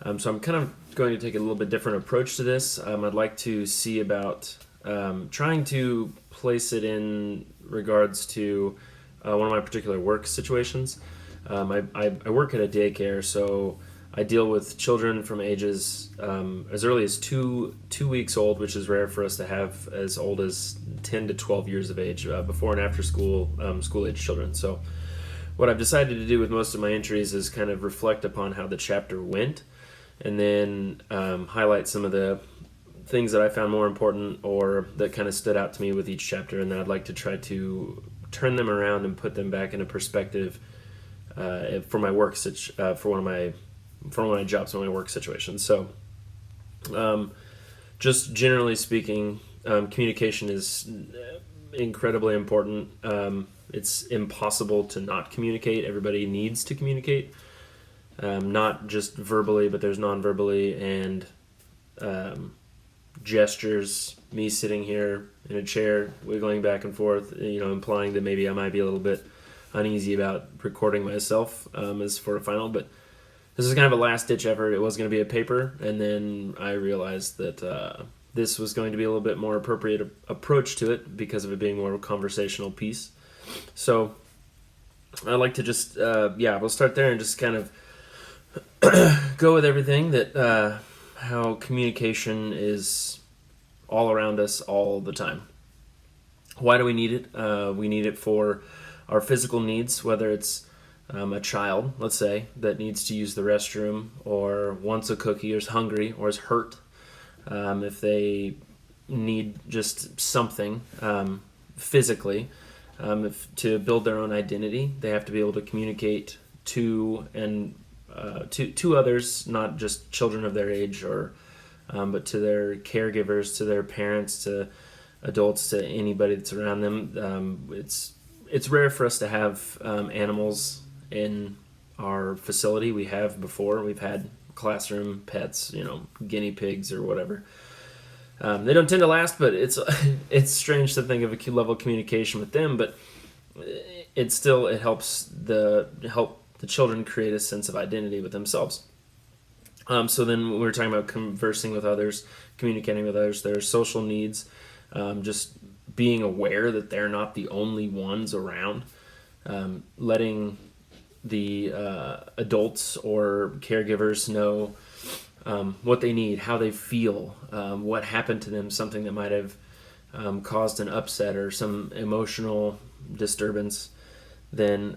So I'm kind of going to take a little bit different approach to this. I'd like to see about trying to place it in regards to one of my particular work situations. I work at a daycare, so I deal with children from ages as early as two weeks old, which is rare for us to have as old as 10 to 12 years of age, before and after school school age children. So what I've decided to do with most of my entries is kind of reflect upon how the chapter went, and then highlight some of the things that I found more important or that kind of stood out to me with each chapter, and then I'd like to try to turn them around and put them back into perspective for my work for one of my jobs, one of my work situations. So, just generally speaking, communication is incredibly important. It's impossible to not communicate. Everybody needs to communicate, not just verbally, but there's non-verbally and gestures. Me sitting here in a chair, wiggling back and forth, implying that maybe I might be a little bit uneasy about recording myself as for a final, but this is kind of a last-ditch effort. It was going to be a paper, and then I realized that this was going to be a little bit more appropriate approach to it because of it being more of a conversational piece. So I'd like to just, we'll start there and just kind of go with everything that how communication is all around us all the time. Why do we need it? We need it for our physical needs, whether it's a child, let's say, that needs to use the restroom or wants a cookie or is hungry or is hurt. If they need just something physically, to build their own identity, they have to be able to communicate to others, not just children of their age, but to their caregivers, to their parents, to adults, to anybody that's around them. It's rare for us to have animals in our facility. We have before. We've had classroom pets, guinea pigs or whatever. They don't tend to last, but it's strange to think of a level of communication with them. But it helps the children create a sense of identity with themselves. So then when we're talking about conversing with others, communicating with others, their social needs, just being aware that they're not the only ones around, letting the adults or caregivers know what they need, how they feel, what happened to them, something that might have caused an upset or some emotional disturbance. Then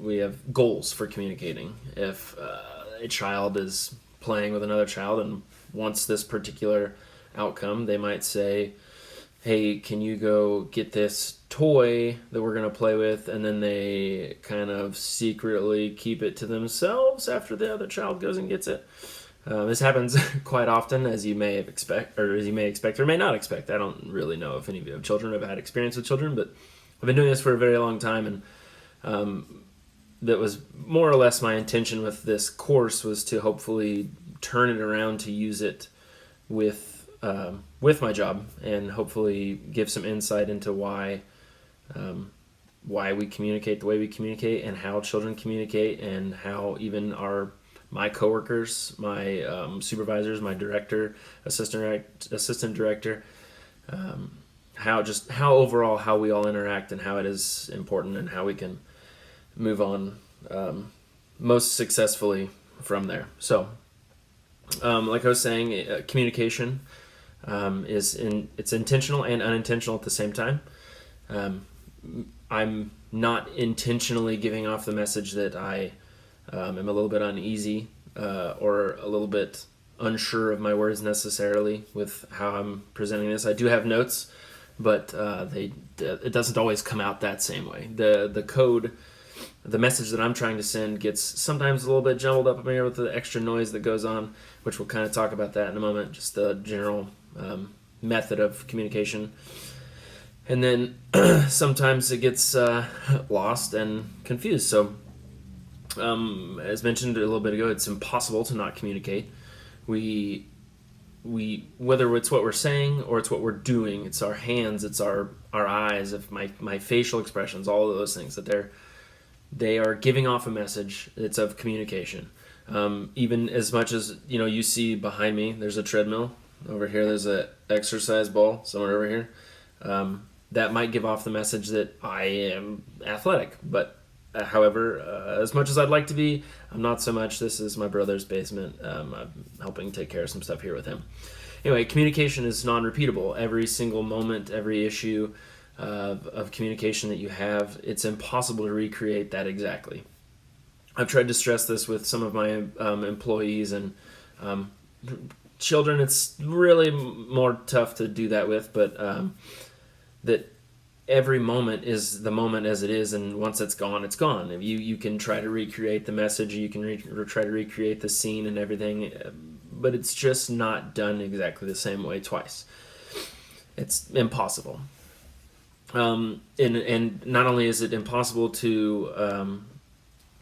we have goals for communicating. If a child is playing with another child and wants this particular outcome, they might say, hey, can you go get this toy that we're going to play with? And then they kind of secretly keep it to themselves after the other child goes and gets it. This happens quite often, as you may expect or may not expect. I don't really know if any of you have children or have had experience with children, but I've been doing this for a very long time, and that was more or less my intention with this course, was to hopefully turn it around to use it with my job, and hopefully give some insight into why we communicate the way we communicate, and how children communicate, and how even my coworkers, my supervisors, my director, assistant director, how overall how we all interact, and how it is important, and how we can move on most successfully from there. So, like I was saying, communication it's intentional and unintentional at the same time. I'm not intentionally giving off the message that I am a little bit uneasy or a little bit unsure of my words necessarily with how I'm presenting this. I do have notes, but it doesn't always come out that same way. The code, the message that I'm trying to send gets sometimes a little bit jumbled up in here with the extra noise that goes on, which we'll kind of talk about that in a moment, just the general method of communication. And then sometimes it gets lost and confused. So as mentioned a little bit ago, it's impossible to not communicate. We whether it's what we're saying or it's what we're doing, it's our hands, it's our eyes, if my facial expressions, all of those things, that they are giving off a message. It's of communication. Even as much as, you see behind me, there's a treadmill. Over here, there's a exercise ball somewhere over here. That might give off the message that I am athletic, but however, as much as I'd like to be, I'm not so much. This is my brother's basement. I'm helping take care of some stuff here with him. Anyway, communication is non-repeatable. Every single moment, every issue of communication that you have, it's impossible to recreate that exactly. I've tried to stress this with some of my employees and children. It's really more tough to do that with, but that every moment is the moment as it is, and once it's gone, it's gone. If you can try to recreate the message, you can try to recreate the scene and everything, but it's just not done exactly the same way twice. It's impossible. And not only is it impossible to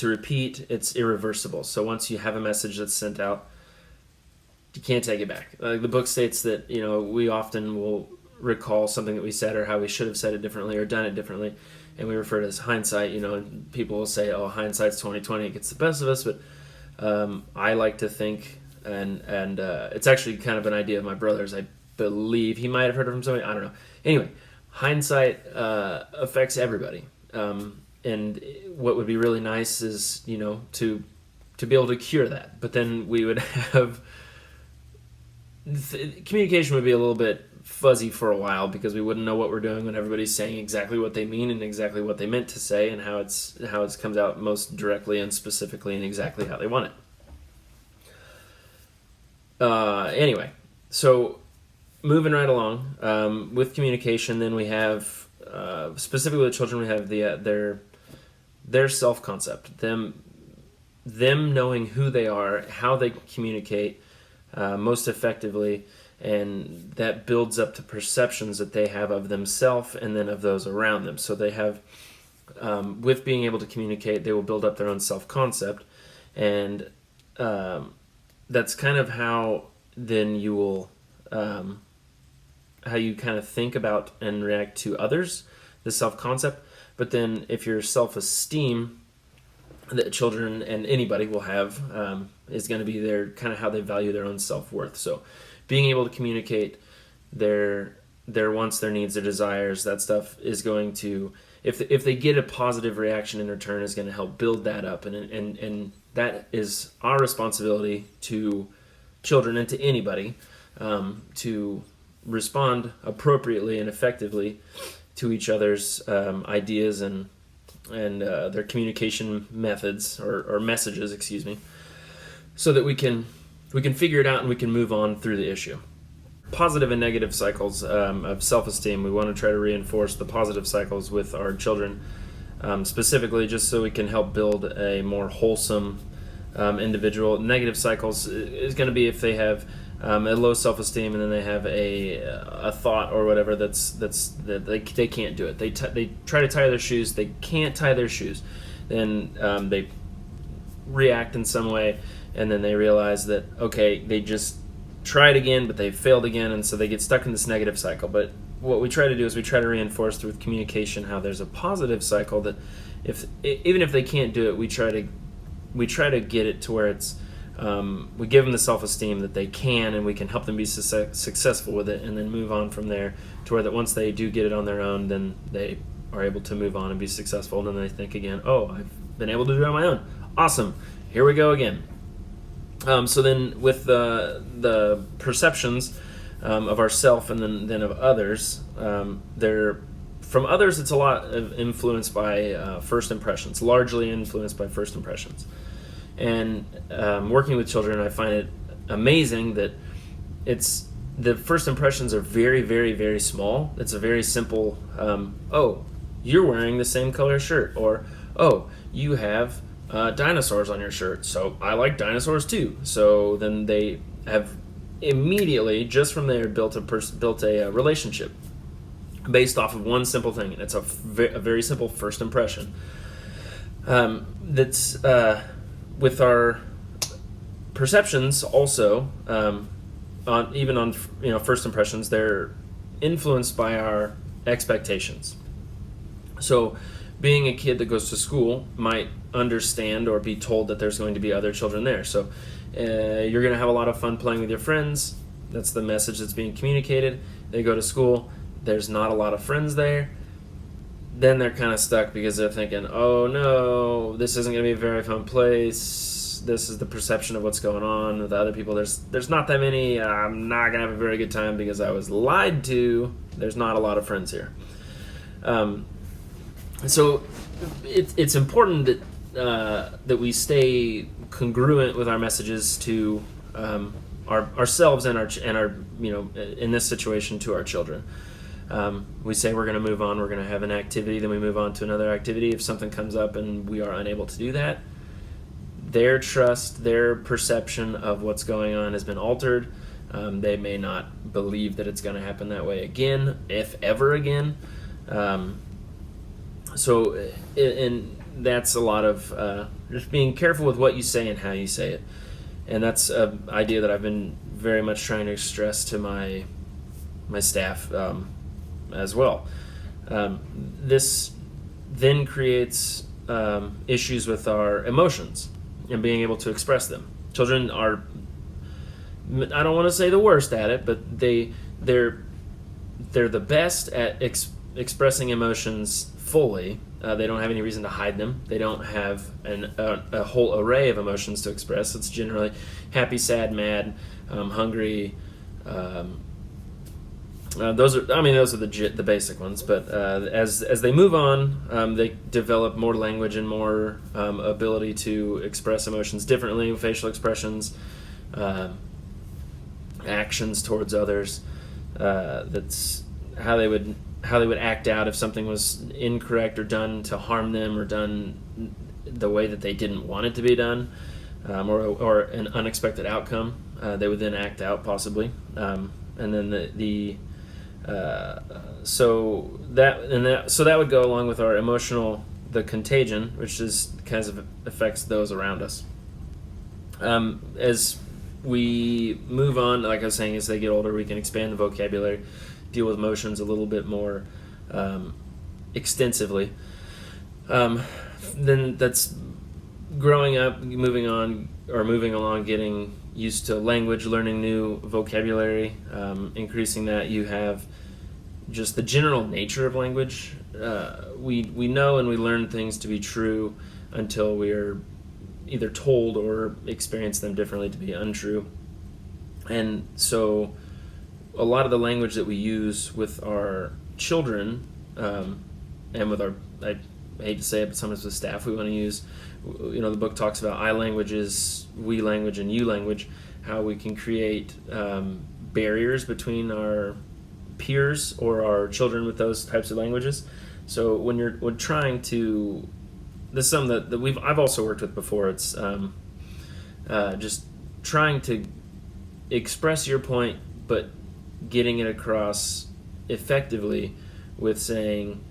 repeat, it's irreversible. So once you have a message that's sent out, you can't take it back. The book states that we often will recall something that we said or how we should have said it differently or done it differently, and we refer to it as hindsight. And people will say, "Oh, hindsight's 20/20; it gets the best of us." But I like to think, and it's actually kind of an idea of my brother's. I believe he might have heard it from somebody. I don't know. Anyway, hindsight affects everybody, and what would be really nice is to be able to cure that. But then we would have communication would be a little bit fuzzy for a while, because we wouldn't know what we're doing when everybody's saying exactly what they mean and exactly what they meant to say, and how it comes out most directly and specifically and exactly how they want it. Anyway, so moving right along with communication, then we have specifically with children, we have their self-concept, them knowing who they are, how they communicate most effectively, and that builds up the perceptions that they have of themselves and then of those around them. So they have, with being able to communicate, they will build up their own self-concept, and that's kind of how then you will, how you kind of think about and react to others, the self-concept. But then if your self-esteem that children and anybody will have is going to be their kind of how they value their own self-worth. So being able to communicate their wants, their needs, their desires, that stuff is going to, if they get a positive reaction in return, is going to help build that up, and that is our responsibility to children and to anybody, to respond appropriately and effectively to each other's ideas and their communication methods or messages, excuse me, so that we can figure it out and we can move on through the issue. Positive and negative cycles of self-esteem. We want to try to reinforce the positive cycles with our children, specifically just so we can help build a more wholesome individual. Negative cycles is going to be if they have a low self-esteem and then they have a thought or whatever that they can't do it. They try to tie their shoes, they can't tie their shoes. Then they react in some way, and then they realize that, okay, they just tried again, but they failed again, and so they get stuck in this negative cycle. But what we try to do is we try to reinforce through communication how there's a positive cycle, that even if they can't do it, we try to get it to where it's we give them the self-esteem that they can, and we can help them be successful with it, and then move on from there to where that once they do get it on their own, then they are able to move on and be successful, and then they think again, oh, I've been able to do it on my own. Awesome. Here we go again. So then with the perceptions of ourself and then of others, from others, it's a lot of influenced by first impressions, largely influenced by first impressions. And working with children, I find it amazing that the first impressions are very, very, very small. It's a very simple, oh, you're wearing the same color shirt, or oh, you have dinosaurs on your shirt, so I like dinosaurs too. So then they have immediately, just from there, built a relationship based off of one simple thing, and it's a very simple first impression. That's with our perceptions also, on first impressions, they're influenced by our expectations. So being a kid that goes to school might understand or be told that there's going to be other children there. So you're going to have a lot of fun playing with your friends. That's the message that's being communicated. They go to school. There's not a lot of friends there. Then they're kind of stuck because they're thinking, oh no, this isn't going to be a very fun place. This is the perception of what's going on with the other people. There's not that many. I'm not going to have a very good time because I was lied to. There's not a lot of friends here. So it's important that we stay congruent with our messages to ourselves and our in this situation to our children. We say we're going to move on, we're going to have an activity, then we move on to another activity. If something comes up and we are unable to do that, their trust, their perception of what's going on has been altered. They may not believe that it's going to happen that way again, if ever again. And that's a lot of just being careful with what you say and how you say it. And that's an idea that I've been very much trying to stress to my staff as well. This then creates issues with our emotions and being able to express them. Children are, I don't want to say the worst at it, but they're the best at expressing emotions fully. They don't have any reason to hide them. They don't have a whole array of emotions to express. It's generally happy, sad, mad, hungry. Those are the basic ones. But as they move on, they develop more language and more ability to express emotions differently, facial expressions, actions towards others. That's how they would act out if something was incorrect or done to harm them or done the way that they didn't want it to be done, or an unexpected outcome. They would then act out possibly, and then so that would go along with our the contagion, which is kind of affects those around us. As we move on, like I was saying, as they get older, we can expand the vocabulary, deal with emotions a little bit more extensively. Then that's growing up, moving along, getting used to language, learning new vocabulary, increasing that. You have just the general nature of language. We know and we learn things to be true until we are either told or experience them differently to be untrue. And so a lot of the language that we use with our children, and with I hate to say it, but sometimes with staff, we want to use, the book talks about I languages, we language, and you language, how we can create barriers between our peers or our children with those types of languages. So when trying to, this is something that I've also worked with before. It's just trying to express your point, but getting it across effectively with saying,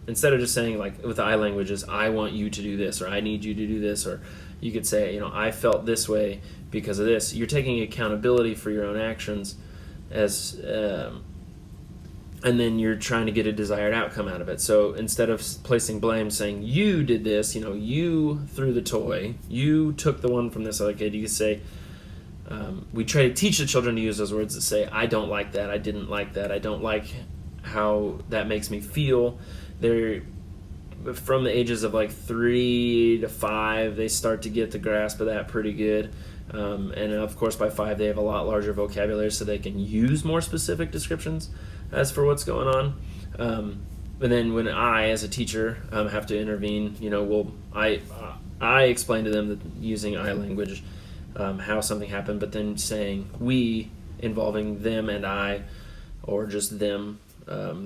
instead of just saying, like with the I languages, I want you to do this, or I need you to do this, or you could say, I felt this way because of this. You're taking accountability for your own actions and then you're trying to get a desired outcome out of it. So instead of placing blame, saying you did this, you threw the toy, you took the one from this other kid, you could say, we try to teach the children to use those words that say, I don't like that, I didn't like that, I don't like how that makes me feel. They're from the ages of like 3 to 5, they start to get the grasp of that pretty good. And of course by 5 they have a lot larger vocabulary, so they can use more specific descriptions as for what's going on. And then when I, as a teacher, have to intervene, I explain to them that using I language, how something happened, but then saying we, involving them and I, or just them,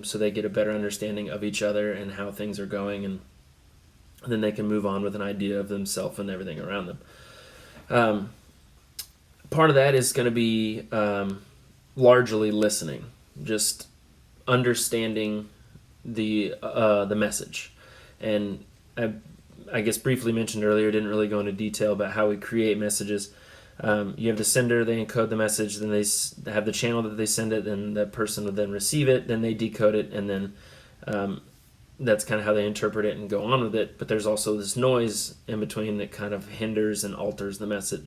so they get a better understanding of each other and how things are going, and then they can move on with an idea of themselves and everything around them. Part of that is going to be largely listening, just understanding the message. And I guess briefly mentioned earlier, didn't really go into detail about how we create messages. You have the sender, they encode the message, then they have the channel that they send it, and the person would then receive it, then they decode it, and then that's kind of how they interpret it and go on with it. But there's also this noise in between that kind of hinders and alters the message.